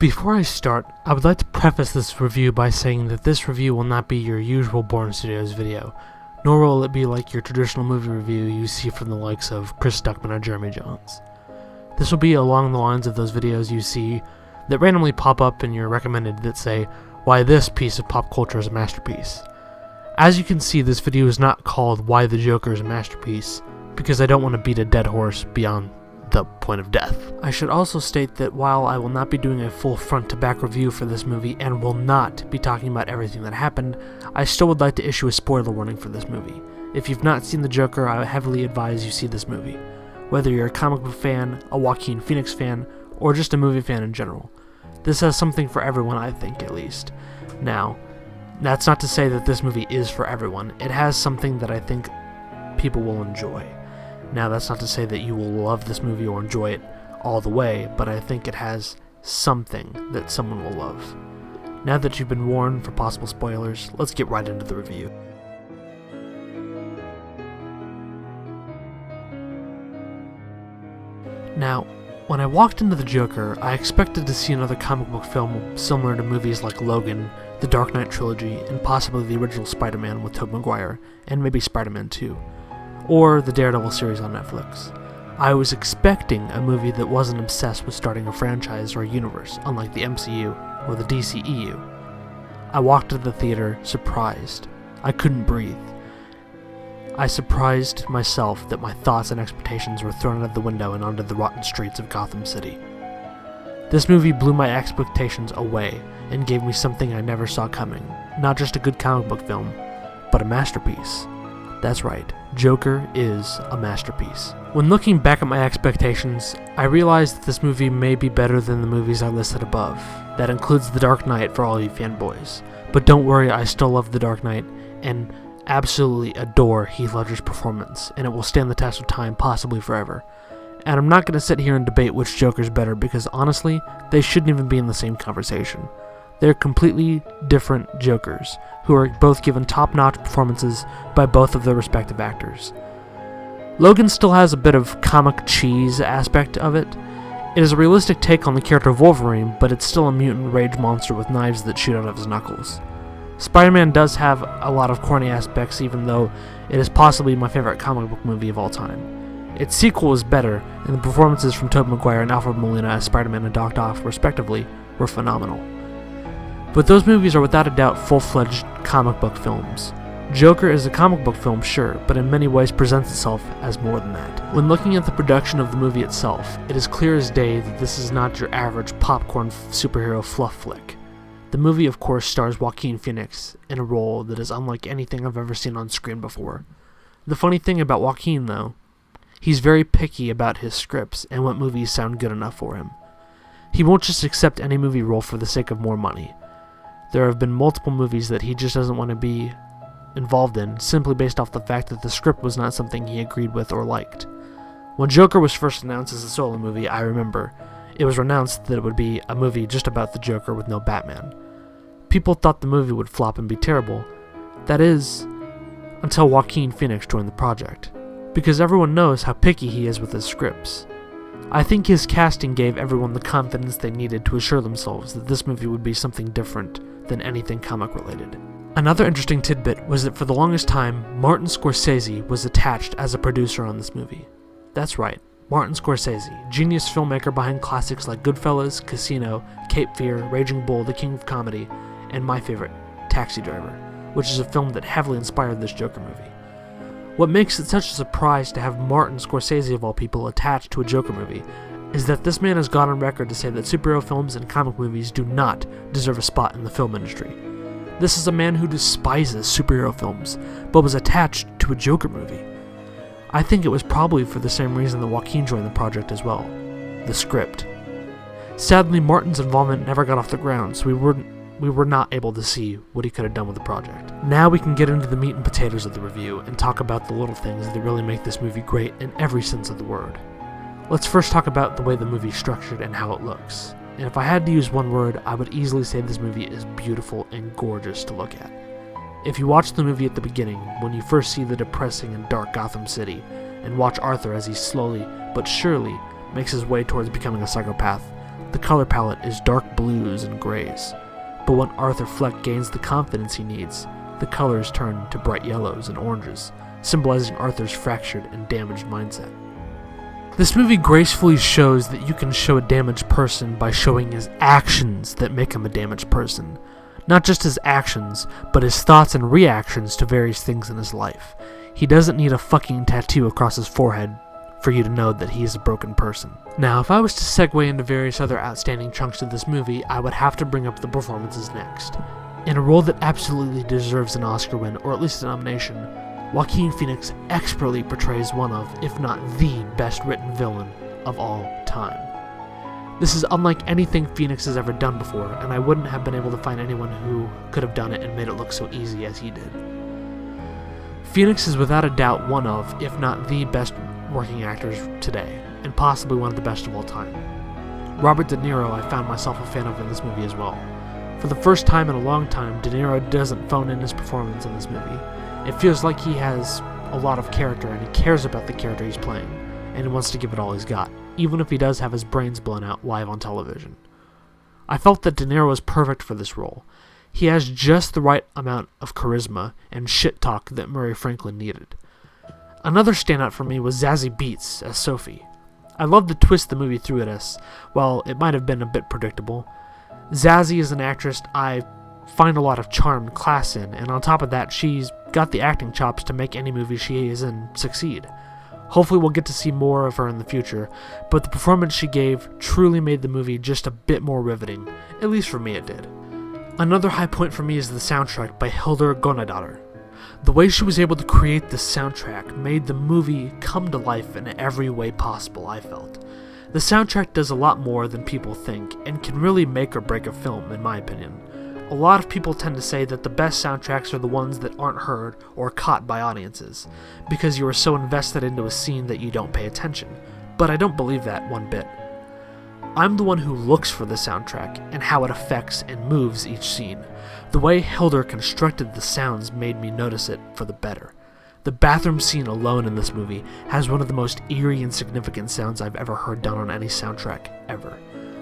Before I start, I would like to preface this review by saying that this review will not be your usual Born Studios video, nor will it be like your traditional movie review you see from the likes of Chris Stuckman or Jeremy Jones. This will be along the lines of those videos you see that randomly pop up in your recommended that say, why this piece of pop culture is a masterpiece. As you can see, this video is not called Why the Joker is a Masterpiece, because I don't want to beat a dead horse beyond the point of death. I should also state that while I will not be doing a full front-to-back review for this movie and will not be talking about everything that happened, I still would like to issue a spoiler warning for this movie. If you've not seen The Joker, I heavily advise you see this movie. Whether you're a comic book fan, a Joaquin Phoenix fan, or just a movie fan in general. This has something for everyone, I think, at least. Now, that's not to say that this movie is for everyone. It has something that I think people will enjoy. Now, that's not to say that you will love this movie or enjoy it all the way, but I think it has something that someone will love. Now that you've been warned for possible spoilers, let's get right into the review. Now, when I walked into The Joker, I expected to see another comic book film similar to movies like Logan, the Dark Knight trilogy, and possibly the original Spider-Man with Tobey Maguire, and maybe Spider-Man 2. Or the Daredevil series on Netflix. I was expecting a movie that wasn't obsessed with starting a franchise or a universe, unlike the MCU or the DCEU. I walked into the theater surprised. I couldn't breathe. I surprised myself that my thoughts and expectations were thrown out of the window and onto the rotten streets of Gotham City. This movie blew my expectations away and gave me something I never saw coming. Not just a good comic book film, but a masterpiece. That's right, Joker is a masterpiece. When looking back at my expectations, I realized that this movie may be better than the movies I listed above. That includes The Dark Knight for all you fanboys. But don't worry, I still love The Dark Knight and absolutely adore Heath Ledger's performance, and it will stand the test of time, possibly forever. And I'm not going to sit here and debate which Joker's better, because honestly, they shouldn't even be in the same conversation. They're completely different Jokers, who are both given top-notch performances by both of their respective actors. Logan still has a bit of comic cheese aspect of it. It is a realistic take on the character of Wolverine, but it's still a mutant rage monster with knives that shoot out of his knuckles. Spider-Man does have a lot of corny aspects, even though it is possibly my favorite comic book movie of all time. Its sequel is better, and the performances from Tobey Maguire and Alfred Molina as Spider-Man and Doc Ock, respectively, were phenomenal. But those movies are without a doubt full-fledged comic book films. Joker is a comic book film, sure, but in many ways presents itself as more than that. When looking at the production of the movie itself, it is clear as day that this is not your average popcorn superhero fluff flick. The movie, of course, stars Joaquin Phoenix in a role that is unlike anything I've ever seen on screen before. The funny thing about Joaquin, though, he's very picky about his scripts and what movies sound good enough for him. He won't just accept any movie role for the sake of more money. There have been multiple movies that he just doesn't want to be involved in, simply based off the fact that the script was not something he agreed with or liked. When Joker was first announced as a solo movie, I remember, it was announced that it would be a movie just about the Joker with no Batman. People thought the movie would flop and be terrible. That is, until Joaquin Phoenix joined the project. Because everyone knows how picky he is with his scripts. I think his casting gave everyone the confidence they needed to assure themselves that this movie would be something different than anything comic-related. Another interesting tidbit was that for the longest time, Martin Scorsese was attached as a producer on this movie. That's right, Martin Scorsese, genius filmmaker behind classics like Goodfellas, Casino, Cape Fear, Raging Bull, The King of Comedy, and my favorite, Taxi Driver, which is a film that heavily inspired this Joker movie. What makes it such a surprise to have Martin Scorsese, of all people, attached to a Joker movie is that this man has gone on record to say that superhero films and comic movies do not deserve a spot in the film industry. This is a man who despises superhero films, but was attached to a Joker movie. I think it was probably for the same reason that Joaquin joined the project as well, the script. Sadly, Martin's involvement never got off the ground, so we were not able to see what he could have done with the project. Now we can get into the meat and potatoes of the review and talk about the little things that really make this movie great in every sense of the word. Let's first talk about the way the movie is structured and how it looks. And if I had to use one word, I would easily say this movie is beautiful and gorgeous to look at. If you watch the movie at the beginning, when you first see the depressing and dark Gotham City, and watch Arthur as he slowly but surely makes his way towards becoming a psychopath, the color palette is dark blues and grays. But when Arthur Fleck gains the confidence he needs, the colors turn to bright yellows and oranges, symbolizing Arthur's fractured and damaged mindset. This movie gracefully shows that you can show a damaged person by showing his actions that make him a damaged person. Not just his actions, but his thoughts and reactions to various things in his life. He doesn't need a fucking tattoo across his forehead for you to know that he is a broken person. Now, if I was to segue into various other outstanding chunks of this movie, I would have to bring up the performances next. In a role that absolutely deserves an Oscar win, or at least a nomination, Joaquin Phoenix expertly portrays one of, if not the best written villain of all time. This is unlike anything Phoenix has ever done before, and I wouldn't have been able to find anyone who could have done it and made it look so easy as he did. Phoenix is without a doubt one of, if not the best working actors today, and possibly one of the best of all time. Robert De Niro I found myself a fan of in this movie as well. For the first time in a long time, De Niro doesn't phone in his performance in this movie. It feels like he has a lot of character and he cares about the character he's playing, and he wants to give it all he's got, even if he does have his brains blown out live on television. I felt that De Niro was perfect for this role. He has just the right amount of charisma and shit talk that Murray Franklin needed. Another standout for me was Zazie Beetz as Sophie. I love the twist the movie threw at us. While it might have been a bit predictable, Zazie is an actress I find a lot of charm and class in, and on top of that, she's got the acting chops to make any movie she is in succeed. Hopefully we'll get to see more of her in the future, but the performance she gave truly made the movie just a bit more riveting. At least for me it did. Another high point for me is the soundtrack by Hildur Guðnadóttir. The way she was able to create this soundtrack made the movie come to life in every way possible, I felt. The soundtrack does a lot more than people think, and can really make or break a film, in my opinion. A lot of people tend to say that the best soundtracks are the ones that aren't heard or caught by audiences, because you are so invested into a scene that you don't pay attention, but I don't believe that one bit. I'm the one who looks for the soundtrack and how it affects and moves each scene. The way Hildur constructed the sounds made me notice it for the better. The bathroom scene alone in this movie has one of the most eerie and significant sounds I've ever heard done on any soundtrack, ever.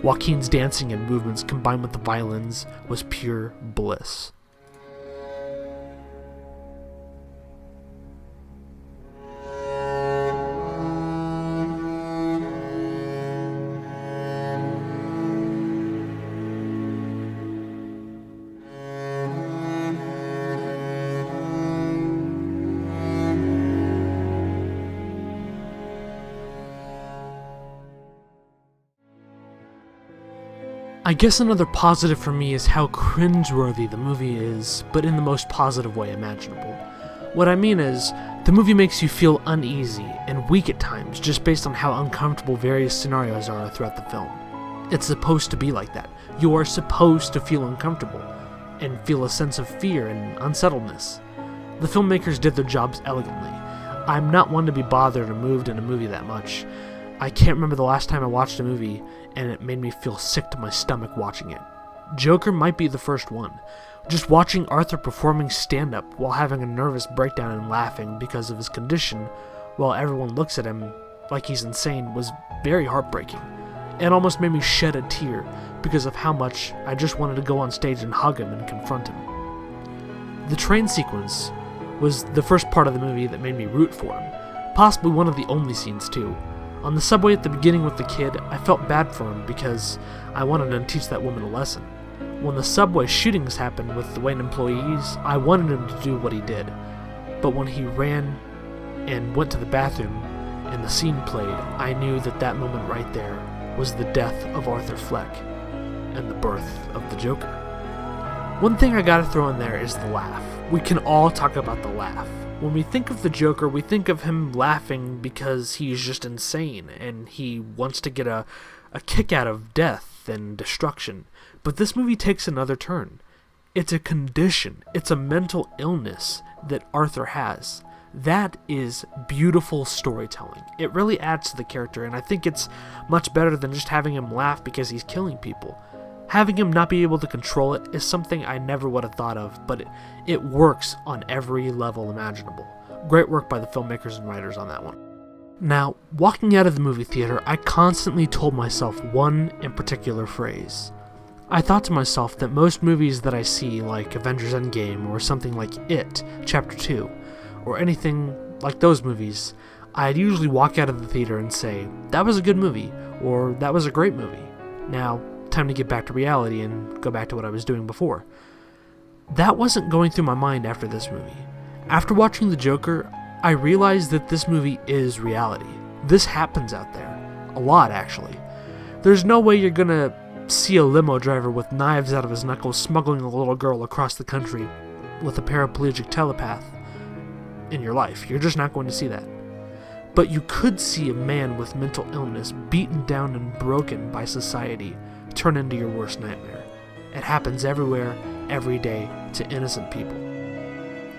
Joaquin's dancing and movements combined with the violins was pure bliss. I guess another positive for me is how cringeworthy the movie is, but in the most positive way imaginable. What I mean is, the movie makes you feel uneasy and weak at times just based on how uncomfortable various scenarios are throughout the film. It's supposed to be like that. You are supposed to feel uncomfortable and feel a sense of fear and unsettledness. The filmmakers did their jobs elegantly. I'm not one to be bothered or moved in a movie that much. I can't remember the last time I watched a movie and it made me feel sick to my stomach watching it. Joker might be the first one. Just watching Arthur performing stand-up while having a nervous breakdown and laughing because of his condition while everyone looks at him like he's insane was very heartbreaking. It almost made me shed a tear because of how much I just wanted to go on stage and hug him and confront him. The train sequence was the first part of the movie that made me root for him, possibly one of the only scenes too. On the subway at the beginning with the kid, I felt bad for him because I wanted to teach that woman a lesson. When the subway shootings happened with the Wayne employees, I wanted him to do what he did. But when he ran and went to the bathroom and the scene played, I knew that that moment right there was the death of Arthur Fleck and the birth of the Joker. One thing I gotta throw in there is the laugh. We can all talk about the laugh. When we think of the Joker, we think of him laughing because he's just insane and he wants to get a kick out of death and destruction. But this movie takes another turn. It's a condition. It's a mental illness that Arthur has. That is beautiful storytelling. It really adds to the character, and I think it's much better than just having him laugh because he's killing people. Having him not be able to control it is something I never would have thought of, but it works on every level imaginable. Great work by the filmmakers and writers on that one. Now, walking out of the movie theater, I constantly told myself one in particular phrase. I thought to myself that most movies that I see, like Avengers Endgame or something like It, Chapter 2, or anything like those movies, I'd usually walk out of the theater and say, that was a good movie, or that was a great movie. Now, time to get back to reality and go back to what I was doing before. That wasn't going through my mind after this movie. After watching The Joker, I realized that this movie is reality. This happens out there. A lot, actually. There's no way you're gonna see a limo driver with knives out of his knuckles smuggling a little girl across the country with a paraplegic telepath in your life. You're just not going to see that. But you could see a man with mental illness beaten down and broken by society turn into your worst nightmare. It happens everywhere, every day, to innocent people.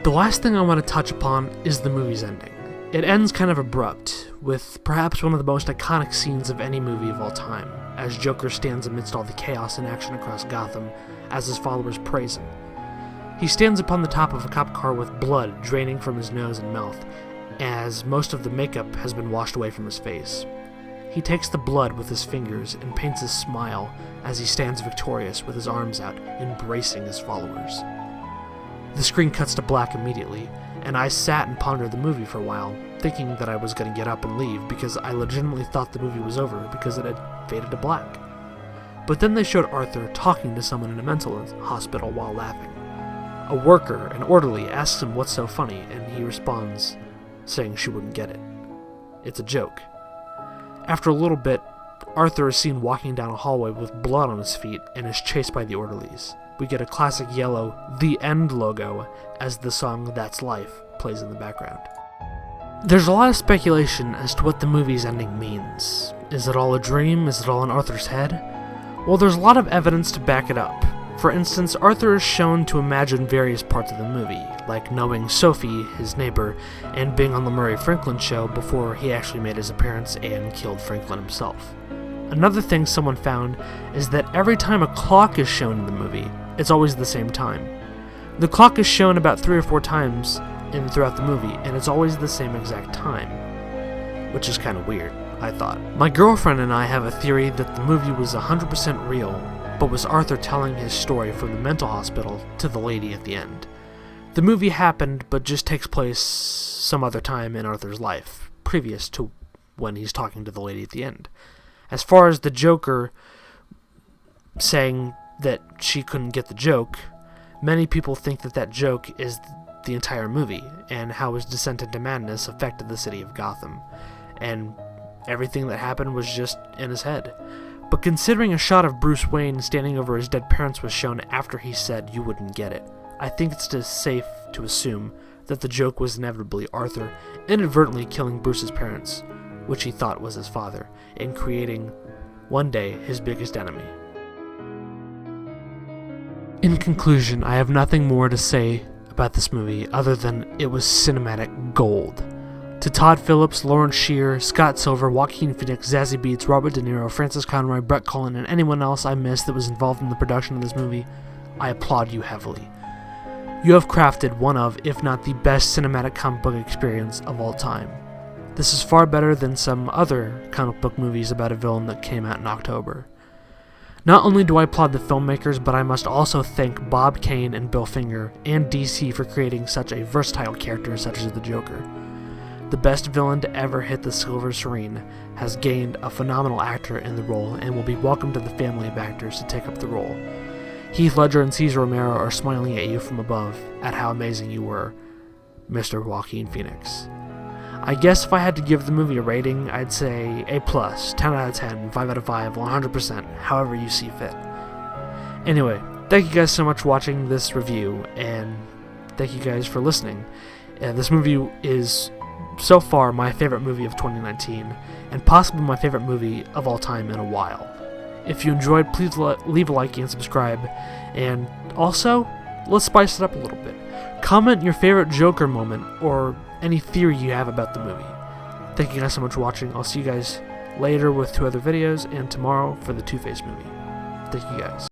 The last thing I want to touch upon is the movie's ending. It ends kind of abrupt, with perhaps one of the most iconic scenes of any movie of all time, as Joker stands amidst all the chaos and action across Gotham as his followers praise him. He stands upon the top of a cop car with blood draining from his nose and mouth, as most of the makeup has been washed away from his face. He takes the blood with his fingers and paints a smile as he stands victorious with his arms out, embracing his followers. The screen cuts to black immediately, and I sat and pondered the movie for a while, thinking that I was going to get up and leave because I legitimately thought the movie was over because it had faded to black. But then they showed Arthur talking to someone in a mental hospital while laughing. A worker, an orderly, asks him what's so funny, and he responds, saying she wouldn't get it. It's a joke. After a little bit, Arthur is seen walking down a hallway with blood on his feet and is chased by the orderlies. We get a classic yellow The End logo as the song That's Life plays in the background. There's a lot of speculation as to what the movie's ending means. Is it all a dream? Is it all in Arthur's head? Well, there's a lot of evidence to back it up. For instance, Arthur is shown to imagine various parts of the movie, like knowing Sophie, his neighbor, and being on the Murray Franklin show before he actually made his appearance and killed Franklin himself. Another thing someone found is that every time a clock is shown in the movie, it's always the same time. The clock is shown about 3 or 4 times throughout the movie, and it's always the same exact time, which is kind of weird, I thought. My girlfriend and I have a theory that the movie was 100% real, but was Arthur telling his story from the mental hospital to the lady at the end. The movie happened, but just takes place some other time in Arthur's life, previous to when he's talking to the lady at the end. As far as the Joker saying that she couldn't get the joke, many people think that that joke is the entire movie, and how his descent into madness affected the city of Gotham, and everything that happened was just in his head. But considering a shot of Bruce Wayne standing over his dead parents was shown after he said you wouldn't get it, I think it's safe to assume that the joke was inevitably Arthur inadvertently killing Bruce's parents, which he thought was his father, and creating, one day, his biggest enemy. In conclusion, I have nothing more to say about this movie other than it was cinematic gold. To Todd Phillips, Lawrence Shear, Scott Silver, Joaquin Phoenix, Zazie Beetz, Robert De Niro, Francis Conroy, Brett Cullen, and anyone else I missed that was involved in the production of this movie, I applaud you heavily. You have crafted one of, if not the best cinematic comic book experience of all time. This is far better than some other comic book movies about a villain that came out in October. Not only do I applaud the filmmakers, but I must also thank Bob Kane and Bill Finger and DC for creating such a versatile character such as the Joker. The best villain to ever hit the silver screen has gained a phenomenal actor in the role and will be welcome to the family of actors to take up the role. Heath Ledger and Cesar Romero are smiling at you from above at how amazing you were, Mr. Joaquin Phoenix. I guess if I had to give the movie a rating, I'd say A+, 10 out of 10, 5 out of 5, 100%, however you see fit. Anyway, thank you guys so much for watching this review, and thank you guys for listening. This movie is so far my favorite movie of 2019, and possibly my favorite movie of all time in a while. If you enjoyed, please leave a like and subscribe, and also, let's spice it up a little bit. Comment your favorite Joker moment, or any theory you have about the movie. Thank you guys so much for watching. I'll see you guys later with 2 other videos, and tomorrow for the Two-Face movie. Thank you guys.